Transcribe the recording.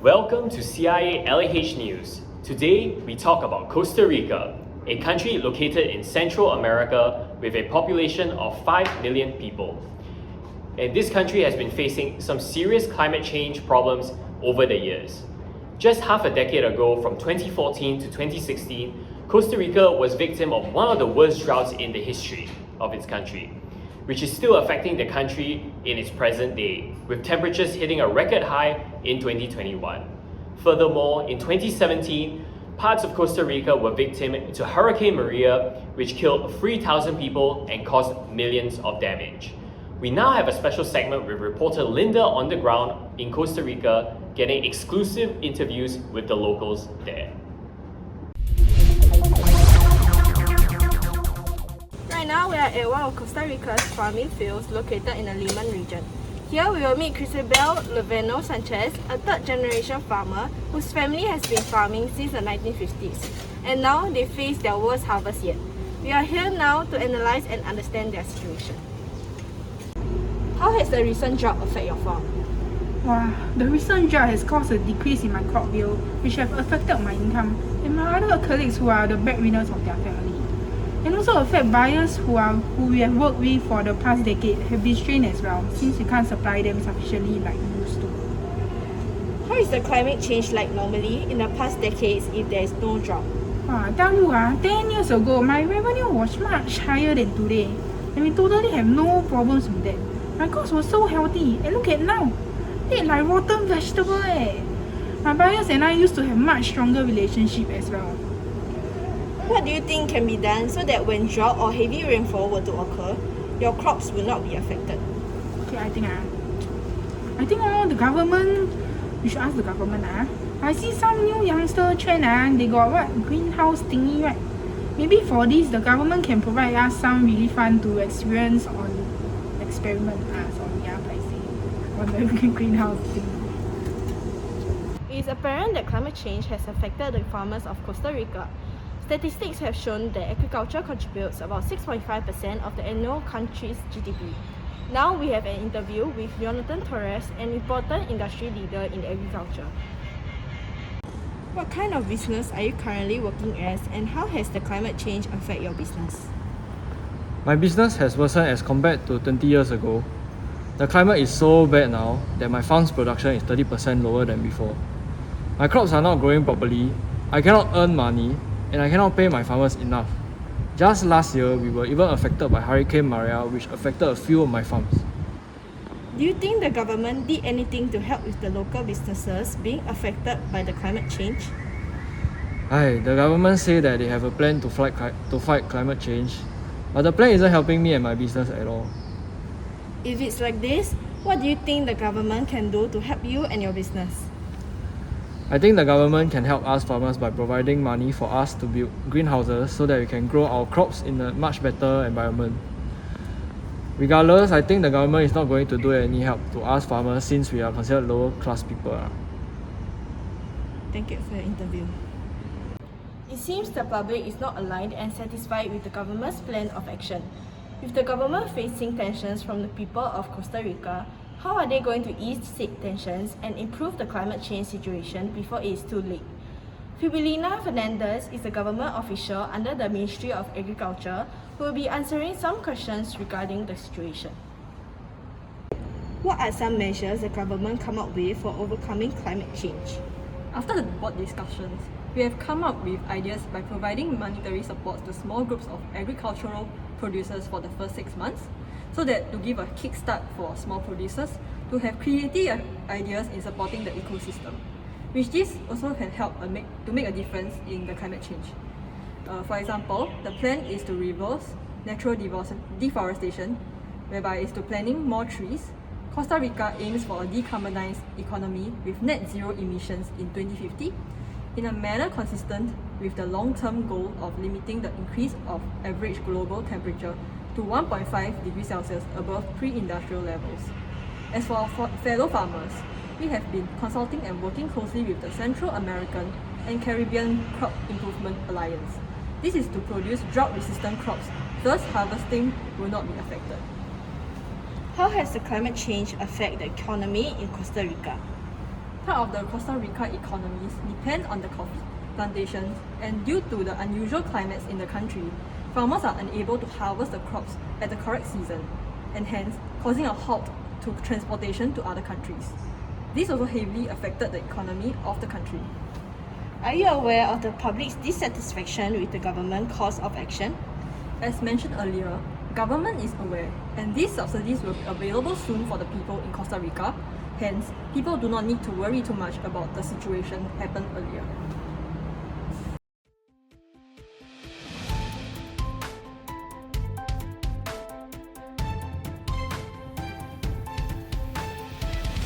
Welcome to CIA LAH News. Today, we talk about Costa Rica, a country located in Central America with a population of 5 million people. And this country has been facing some serious climate change problems over the years. Just half a decade ago, from 2014 to 2016, Costa Rica was victim of one of the worst droughts in the history of its country, which is still affecting the country in its present day, with temperatures hitting a record high in 2021. Furthermore, in 2017, parts of Costa Rica were victim to Hurricane Maria, which killed 3,000 people and caused millions of damage. We now have a special segment with reporter Linda on the ground in Costa Rica, getting exclusive interviews with the locals there. Right now, we are at one of Costa Rica's farming fields located in the Lixin region. Here, we will meet Chirstadel Sanchez, a third-generation farmer whose family has been farming since the 1950s, and now they face their worst harvest yet. We are here now to analyze and understand their situation. How has the recent drought affected your farm? The recent drought has caused a decrease in my crop yield, which have affected my income and my other colleagues who are the breadwinners of their family. And also affect buyers who we have worked with for the past decade have been strained as well, since we can't supply them sufficiently like we used to. How is the climate change like normally in the past decades if there is no drought? I tell you, 10 years ago, my revenue was much higher than today, and we totally have no problems with that. My crops were so healthy, and look at now, they like rotten vegetable. My buyers and I used to have much stronger relationship as well. What do you think can be done so that when drought or heavy rainfall were to occur, your crops will not be affected? Okay, I think the government, we should ask the government. I see some new youngster trend, they got what, greenhouse thingy, right? Maybe for this, the government can provide us some really fun to experience on experiment on the greenhouse thing. It is apparent that climate change has affected the farmers of Costa Rica. Statistics have shown that agriculture contributes about 6.5% of the annual country's GDP. Now we have an interview with Jonathan Torres, an important industry leader in agriculture. What kind of business are you currently working as, and how has the climate change affected your business? My business has worsened as compared to 20 years ago. The climate is so bad now that my farm's production is 30% lower than before. My crops are not growing properly, I cannot earn money, and I cannot pay my farmers enough. Just last year, we were even affected by Hurricane Maria, which affected a few of my farms. Do you think the government did anything to help with the local businesses being affected by the climate change? The government say that they have a plan to fight climate change, but the plan isn't helping me and my business at all. If it's like this, what do you think the government can do to help you and your business? I think the government can help us farmers by providing money for us to build greenhouses so that we can grow our crops in a much better environment. Regardless, I think the government is not going to do any help to us farmers since we are considered lower class people. Thank you for your interview. It seems the public is not aligned and satisfied with the government's plan of action. With the government facing tensions from the people of Costa Rica, how are they going to ease said tensions and improve the climate change situation before it is too late? Phoebee Fernandez is a government official under the Ministry of Agriculture who will be answering some questions regarding the situation. What are some measures the government come up with for overcoming climate change? After the board discussions, we have come up with ideas by providing monetary support to small groups of agricultural producers for the first 6 months, so that to give a kickstart for small producers to have creative ideas in supporting the ecosystem, which this also can help to make a difference in the climate change. For example, the plan is to reverse natural deforestation, whereby it's to planting more trees. Costa Rica aims for a decarbonized economy with net zero emissions in 2050, in a manner consistent with the long-term goal of limiting the increase of average global temperature to 1.5 degrees Celsius above pre-industrial levels. As for our fellow farmers, we have been consulting and working closely with the Central American and Caribbean Crop Improvement Alliance. This is to produce drought-resistant crops, thus harvesting will not be affected. How has the climate change affected the economy in Costa Rica? Part of the Costa Rica economies depend on the coffee plantations, and due to the unusual climates in the country, farmers are unable to harvest the crops at the correct season, and hence causing a halt to transportation to other countries. This also heavily affected the economy of the country. Are you aware of the public's dissatisfaction with the government course of action? As mentioned earlier, government is aware, and these subsidies will be available soon for the people in Costa Rica. Hence, people do not need to worry too much about the situation happened earlier.